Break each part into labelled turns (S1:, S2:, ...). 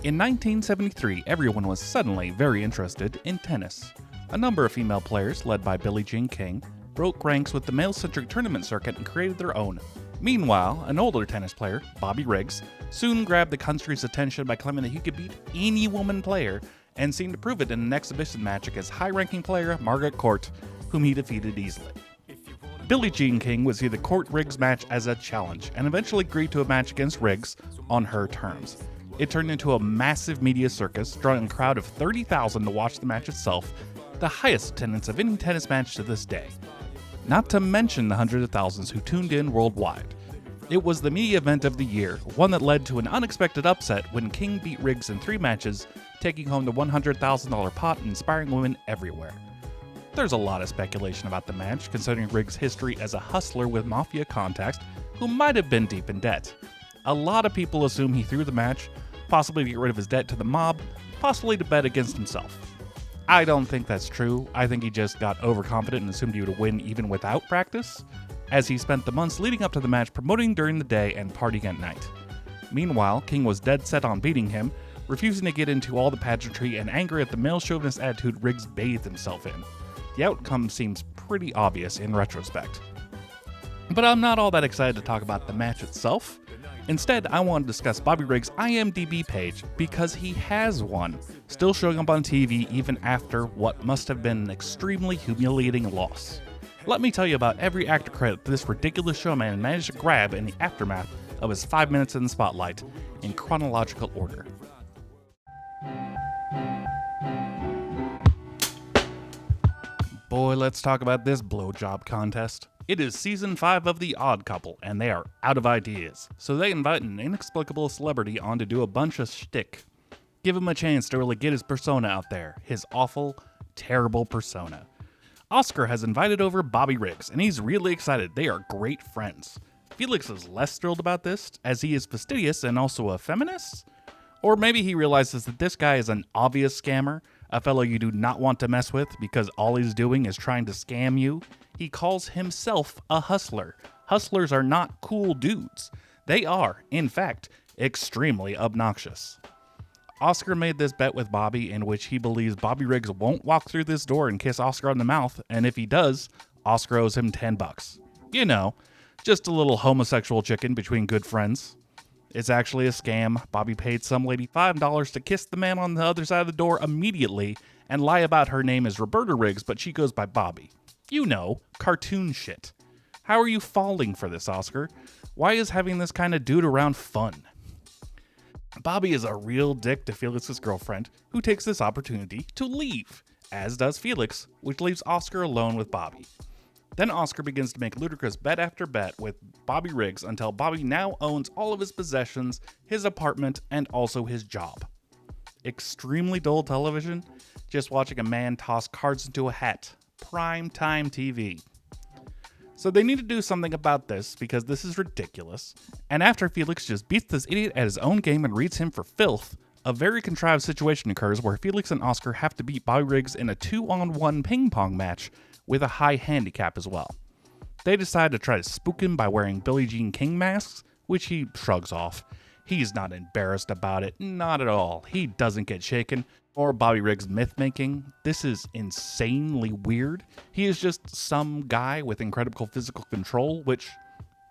S1: In 1973, everyone was suddenly very interested in tennis. A number of female players, led by Billie Jean King, broke ranks with the male-centric tournament circuit and created their own. Meanwhile, an older tennis player, Bobby Riggs, soon grabbed the country's attention by claiming that he could beat any woman player and seemed to prove it in an exhibition match against high-ranking player Margaret Court, whom he defeated easily. Billie Jean King would see the Court-Riggs match as a challenge and eventually agreed to a match against Riggs on her terms. It turned into a massive media circus, drawing a crowd of 30,000 to watch the match itself, the highest attendance of any tennis match to this day. Not to mention the hundreds of thousands who tuned in worldwide. It was the media event of the year, one that led to an unexpected upset when King beat Riggs in 3 matches, taking home the $100,000 pot and inspiring women everywhere. There's a lot of speculation about the match, considering Riggs' history as a hustler with mafia contacts who might have been deep in debt. A lot of people assume he threw the match, possibly to get rid of his debt to the mob, possibly to bet against himself. I don't think that's true. I think he just got overconfident and assumed he would win even without practice, as he spent the months leading up to the match promoting during the day and partying at night. Meanwhile, King was dead set on beating him, refusing to get into all the pageantry and angry at the male chauvinist attitude Riggs bathed himself in. The outcome seems pretty obvious in retrospect. But I'm not all that excited to talk about the match itself. Instead, I want to discuss Bobby Riggs' IMDB page because he has one, still showing up on TV even after what must have been an extremely humiliating loss. Let me tell you about every actor credit this ridiculous showman managed to grab in the aftermath of his 5 minutes in the spotlight, in chronological order. Boy, let's talk about this blowjob contest. It is season 5 of The Odd Couple, and they are out of ideas, so they invite an inexplicable celebrity on to do a bunch of shtick. Give him a chance to really get his persona out there, his awful, terrible persona. Oscar has invited over Bobby Riggs, and he's really excited. They are great friends. Felix is less thrilled about this, as he is fastidious and also a feminist? Or maybe he realizes that this guy is an obvious scammer, a fellow you do not want to mess with because all he's doing is trying to scam you. He calls himself a hustler. Hustlers are not cool dudes. They are, in fact, extremely obnoxious. Oscar made this bet with Bobby in which he believes Bobby Riggs won't walk through this door and kiss Oscar on the mouth, and if he does, Oscar owes him $10. You know, just a little homosexual chicken between good friends. It's actually a scam. Bobby paid some lady $5 to kiss the man on the other side of the door immediately and lie about her name is Roberta Riggs, but she goes by Bobby. You know, cartoon shit. How are you falling for this, Oscar? Why is having this kind of dude around fun? Bobby is a real dick to Felix's girlfriend, who takes this opportunity to leave, as does Felix, which leaves Oscar alone with Bobby. Then Oscar begins to make ludicrous bet after bet with Bobby Riggs until Bobby now owns all of his possessions, his apartment, and also his job. Extremely dull television, just watching a man toss cards into a hat. Prime time TV. So they need to do something about this because this is ridiculous. And after Felix just beats this idiot at his own game and reads him for filth, a very contrived situation occurs where Felix and Oscar have to beat Bobby Riggs in a 2-on-1 ping pong match with a high handicap as well. They decide to try to spook him by wearing Billie Jean King masks, which he shrugs off. He's not embarrassed about it, not at all. He doesn't get shaken. Or Bobby Riggs myth-making. This is insanely weird. He is just some guy with incredible physical control, which,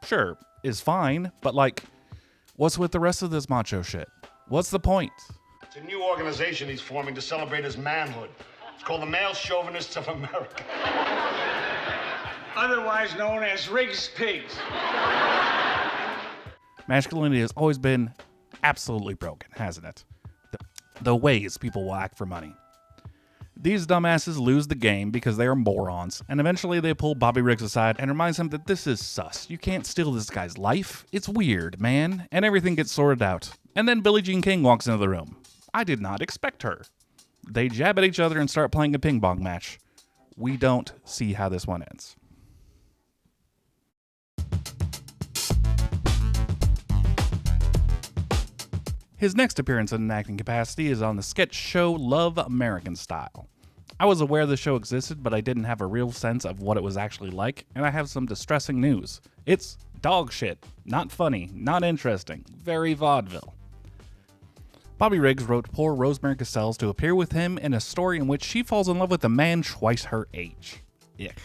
S1: sure, is fine, but like, what's with the rest of this macho shit? What's the point?
S2: It's a new organization he's forming to celebrate his manhood. It's called the Male Chauvinists of America.
S3: Otherwise known as Riggs Pigs.
S1: Masculinity has always been absolutely broken, hasn't it? The ways people will act for money. These dumbasses lose the game because they are morons, and eventually they pull Bobby Riggs aside and reminds him that this is sus. You can't steal this guy's life. It's weird, man. And everything gets sorted out. And then Billie Jean King walks into the room. I did not expect her. They jab at each other and start playing a ping pong match. We don't see how this one ends. His next appearance in an acting capacity is on the sketch show Love American Style. I was aware the show existed, but I didn't have a real sense of what it was actually like, and I have some distressing news. It's dog shit. Not funny, not interesting, very vaudeville. Bobby Riggs wrote poor Rosemary Cassels to appear with him in a story in which she falls in love with a man twice her age. Ick.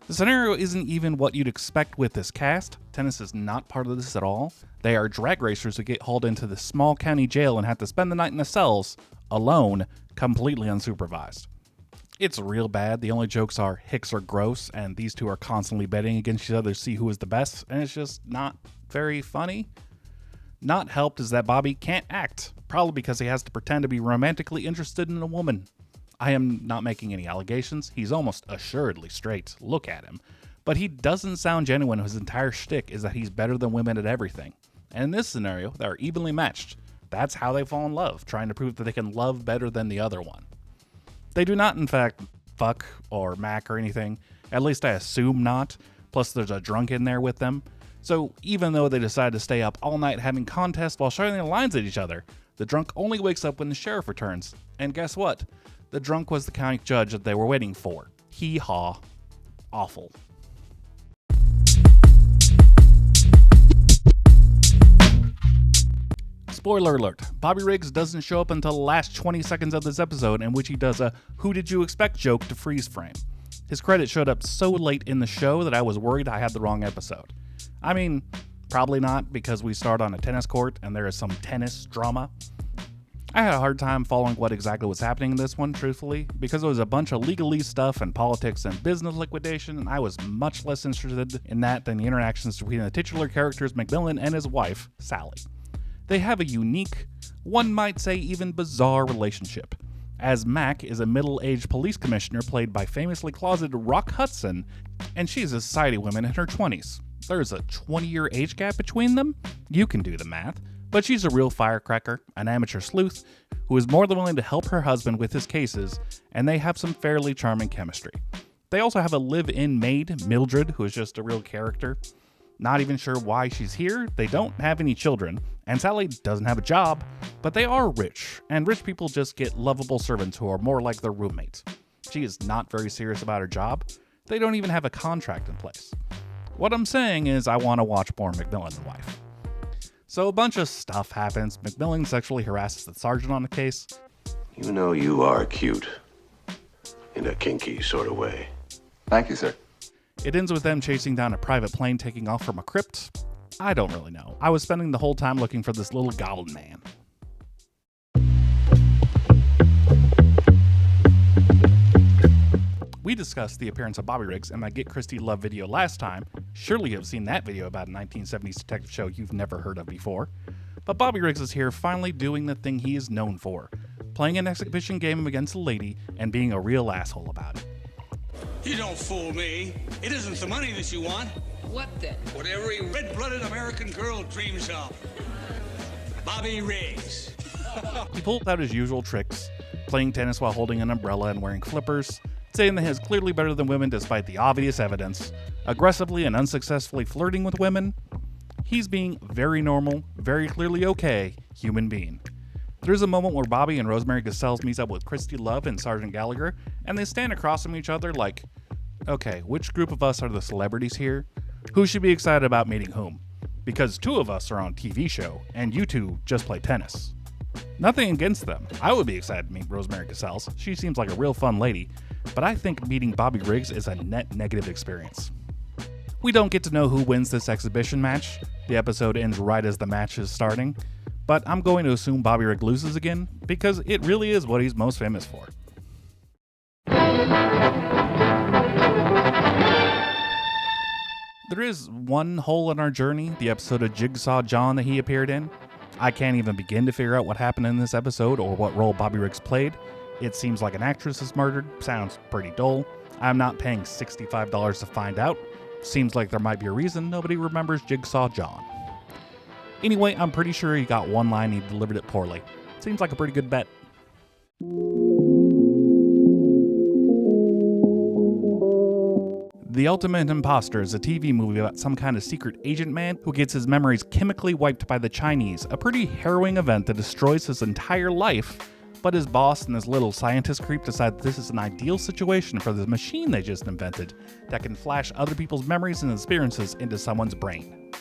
S1: The scenario isn't even what you'd expect with this cast. Tennis is not part of this at all. They are drag racers who get hauled into this small county jail and have to spend the night in the cells, alone, completely unsupervised. It's real bad. The only jokes are Hicks are gross, and these two are constantly betting against each other to see who is the best, and it's just not very funny. Not helped is that Bobby can't act, probably because he has to pretend to be romantically interested in a woman. I am not making any allegations. He's almost assuredly straight. Look at him. But he doesn't sound genuine. His entire shtick is that he's better than women at everything. And in this scenario, they're evenly matched. That's how they fall in love, trying to prove that they can love better than the other one. They do not, in fact, fuck or mac or anything. At least I assume not. Plus, there's a drunk in there with them. So even though they decide to stay up all night having contests while shouting their lines at each other, the drunk only wakes up when the sheriff returns. And guess what? The drunk was the county judge that they were waiting for. Hee-haw. Awful. Spoiler alert, Bobby Riggs doesn't show up until the last 20 seconds of this episode, in which he does a "who did you expect" joke to freeze frame. His credit showed up so late in the show that I was worried I had the wrong episode. I mean, probably not, because we start on a tennis court and there is some tennis drama. I had a hard time following what exactly was happening in this one, truthfully, because it was a bunch of legalese stuff and politics and business liquidation, and I was much less interested in that than the interactions between the titular characters McMillan and his wife, Sally. They have a unique, one might say even bizarre relationship, as Mac is a middle-aged police commissioner played by famously closeted Rock Hudson, and she's a society woman in her 20s. There's a 20-year age gap between them? You can do the math. But she's a real firecracker, an amateur sleuth, who is more than willing to help her husband with his cases, and they have some fairly charming chemistry. They also have a live-in maid, Mildred, who is just a real character. Not even sure why she's here, they don't have any children, and Sally doesn't have a job, but they are rich, and rich people just get lovable servants who are more like their roommates. She is not very serious about her job. They don't even have a contract in place. What I'm saying is I want to watch more McMillan and Wife. So a bunch of stuff happens. McMillan sexually harasses the sergeant on the case.
S4: You know you are cute. In a kinky sort of way.
S5: Thank you, sir.
S1: It ends with them chasing down a private plane taking off from a crypt. I don't really know. I was spending the whole time looking for this little goblin man. We discussed the appearance of Bobby Riggs in my Get Christie Love video last time. Surely you have seen that video about a 1970s detective show you've never heard of before. But Bobby Riggs is here finally doing the thing he is known for, playing an exhibition game against a lady and being a real asshole about it.
S3: You don't fool me. It isn't the money that you want.
S6: What then?
S3: What every red-blooded American girl dreams of. Bobby Riggs.
S1: He pulled out his usual tricks, playing tennis while holding an umbrella and wearing flippers, saying that he is clearly better than women despite the obvious evidence, aggressively and unsuccessfully flirting with women. He's being very normal, very clearly okay human being. There's a moment where Bobby and Rosemary Cassels meets up with Christie Love and Sergeant Gallagher, and they stand across from each other like, okay, which group of us are the celebrities here? Who should be excited about meeting whom? Because two of us are on a TV show, and you two just play tennis. Nothing against them. I would be excited to meet Rosemary Cassels. She seems like a real fun lady, but I think meeting Bobby Riggs is a net negative experience. We don't get to know who wins this exhibition match. The episode ends right as the match is starting, but I'm going to assume Bobby Riggs loses again, because it really is what he's most famous for. There is one hole in our journey, the episode of Jigsaw John that he appeared in. I can't even begin to figure out what happened in this episode or what role Bobby Riggs played. It seems like an actress is murdered. Sounds pretty dull. I'm not paying $65 to find out. Seems like there might be a reason nobody remembers Jigsaw John. Anyway, I'm pretty sure he got one line and he delivered it poorly. Seems like a pretty good bet. The Ultimate Imposter is a TV movie about some kind of secret agent man who gets his memories chemically wiped by the Chinese, a pretty harrowing event that destroys his entire life, but his boss and this little scientist creep decide that this is an ideal situation for the machine they just invented that can flash other people's memories and experiences into someone's brain.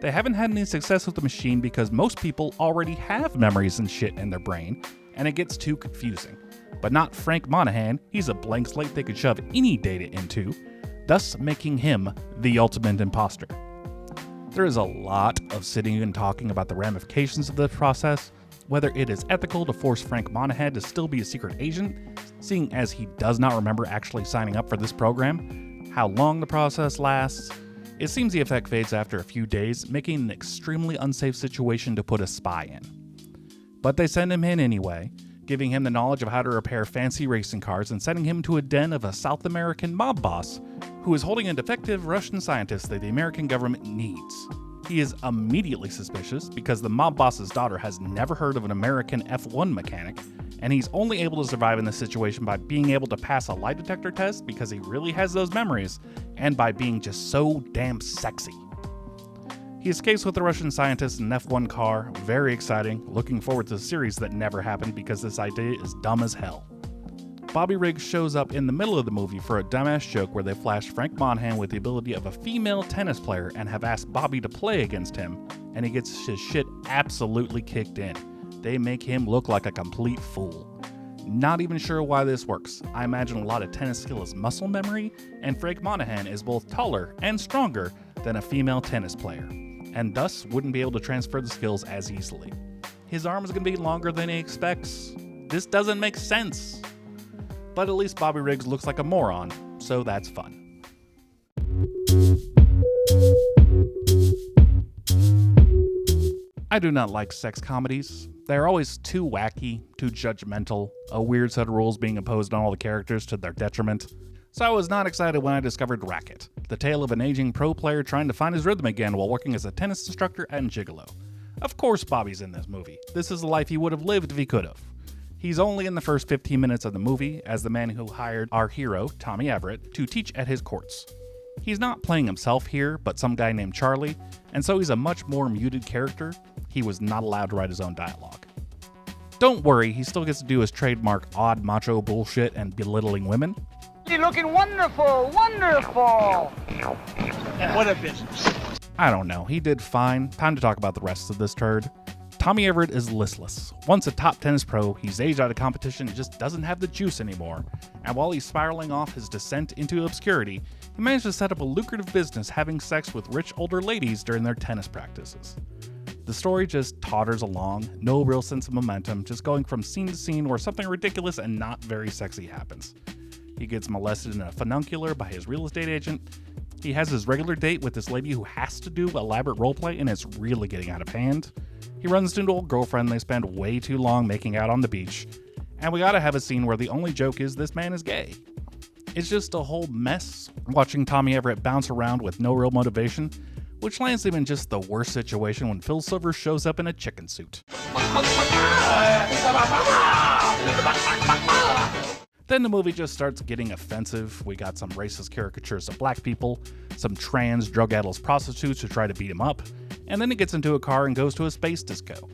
S1: They haven't had any success with the machine because most people already have memories and shit in their brain, and it gets too confusing. But not Frank Monahan, he's a blank slate they could shove any data into, thus making him the ultimate imposter. There is a lot of sitting and talking about the ramifications of the process, whether it is ethical to force Frank Monahan to still be a secret agent, seeing as he does not remember actually signing up for this program, how long the process lasts. It seems the effect fades after a few days, making an extremely unsafe situation to put a spy in. But they send him in anyway, giving him the knowledge of how to repair fancy racing cars and sending him to a den of a South American mob boss who is holding a defective Russian scientist that the American government needs. He is immediately suspicious because the mob boss's daughter has never heard of an American F1 mechanic, and he's only able to survive in this situation by being able to pass a lie detector test because he really has those memories, and by being just so damn sexy. He escapes with the Russian scientist in an F1 car, very exciting, looking forward to the series that never happened because this idea is dumb as hell. Bobby Riggs shows up in the middle of the movie for a dumbass joke where they flash Frank Monahan with the ability of a female tennis player and have asked Bobby to play against him, and he gets his shit absolutely kicked in. They make him look like a complete fool. Not even sure why this works. I imagine a lot of tennis skill is muscle memory, and Frank Monahan is both taller and stronger than a female tennis player, and thus wouldn't be able to transfer the skills as easily. His arm is going to be longer than he expects. This doesn't make sense. But at least Bobby Riggs looks like a moron, so that's fun. I do not like sex comedies. They're always too wacky, too judgmental, a weird set of rules being imposed on all the characters to their detriment. So I was not excited when I discovered Racket, the tale of an aging pro player trying to find his rhythm again while working as a tennis instructor and gigolo. Of course Bobby's in this movie. This is the life he would have lived if he could have. He's only in the first 15 minutes of the movie as the man who hired our hero, Tommy Everett, to teach at his courts. He's not playing himself here, but some guy named Charlie, and so he's a much more muted character. He was not allowed to write his own dialogue. Don't worry, he still gets to do his trademark odd macho bullshit and belittling women.
S5: You're looking wonderful, wonderful!
S3: What a business.
S1: I don't know, he did fine. Time to talk about the rest of this turd. Tommy Everett is listless. Once a top tennis pro, he's aged out of competition and just doesn't have the juice anymore. And while he's spiraling off his descent into obscurity, he managed to set up a lucrative business having sex with rich older ladies during their tennis practices. The story just totters along, no real sense of momentum, just going from scene to scene where something ridiculous and not very sexy happens. He gets molested in a fununcular by his real estate agent. He has his regular date with this lady who has to do elaborate roleplay and it's really getting out of hand. He runs into an old girlfriend and they spend way too long making out on the beach. And we gotta have a scene where the only joke is this man is gay. It's just a whole mess, watching Tommy Everett bounce around with no real motivation, which lands him in just the worst situation when Phil Silvers shows up in a chicken suit. Then the movie just starts getting offensive. We got some racist caricatures of black people, some trans drug-addled prostitutes who try to beat him up, and then he gets into a car and goes to a space disco.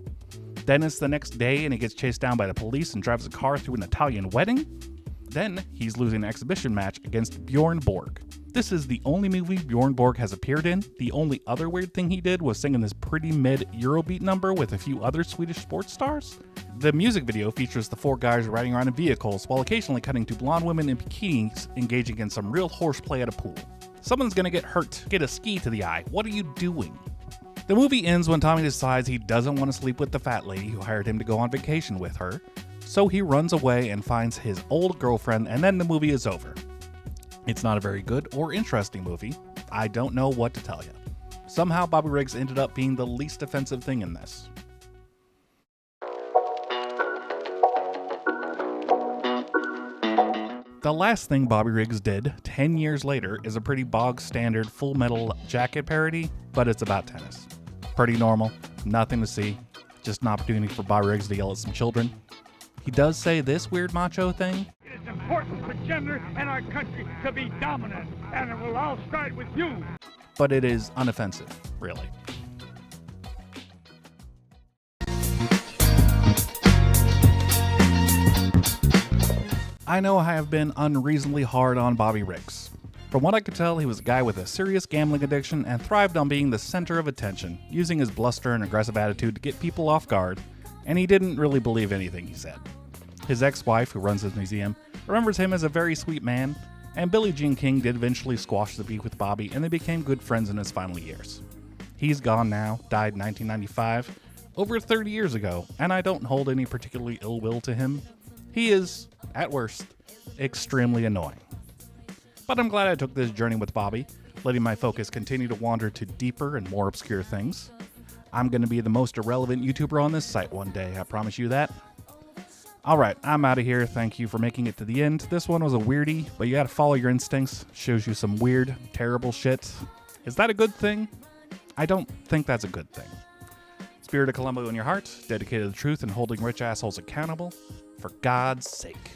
S1: Then it's the next day and he gets chased down by the police and drives a car through an Italian wedding. Then he's losing an exhibition match against Bjorn Borg. This is the only movie Bjorn Borg has appeared in. The only other weird thing he did was singing this pretty mid Eurobeat number with a few other Swedish sports stars. The music video features the four guys riding around in vehicles while occasionally cutting to blonde women in bikinis engaging in some real horseplay at a pool. Someone's gonna get hurt, get a ski to the eye. What are you doing? The movie ends when Tommy decides he doesn't want to sleep with the fat lady who hired him to go on vacation with her, so he runs away and finds his old girlfriend, and then the movie is over. It's not a very good or interesting movie. I don't know what to tell you. Somehow Bobby Riggs ended up being the least offensive thing in this. The last thing Bobby Riggs did, 10 years later, is a pretty bog-standard Full Metal Jacket parody, but it's about tennis. Pretty normal, nothing to see, just an opportunity for Bobby Riggs to yell at some children. He does say this weird macho thing.
S5: It is important for gender and our country to be dominant, and it will all start with you.
S1: But it is unoffensive, really. I know I have been unreasonably hard on Bobby Riggs. From what I could tell, he was a guy with a serious gambling addiction and thrived on being the center of attention, using his bluster and aggressive attitude to get people off guard, and he didn't really believe anything he said. His ex-wife, who runs his museum, remembers him as a very sweet man, and Billie Jean King did eventually squash the beef with Bobby, and they became good friends in his final years. He's gone now, died in 1995, over 30 years ago, and I don't hold any particularly ill will to him. He is, at worst, extremely annoying. But I'm glad I took this journey with Bobby, letting my focus continue to wander to deeper and more obscure things. I'm going to be the most irrelevant YouTuber on this site one day, I promise you that. Alright, I'm out of here. Thank you for making it to the end. This one was a weirdie, but you gotta follow your instincts. Shows you some weird, terrible shit. Is that a good thing? I don't think that's a good thing. Spirit of Columbo in your heart, dedicated to the truth and holding rich assholes accountable. For God's sake.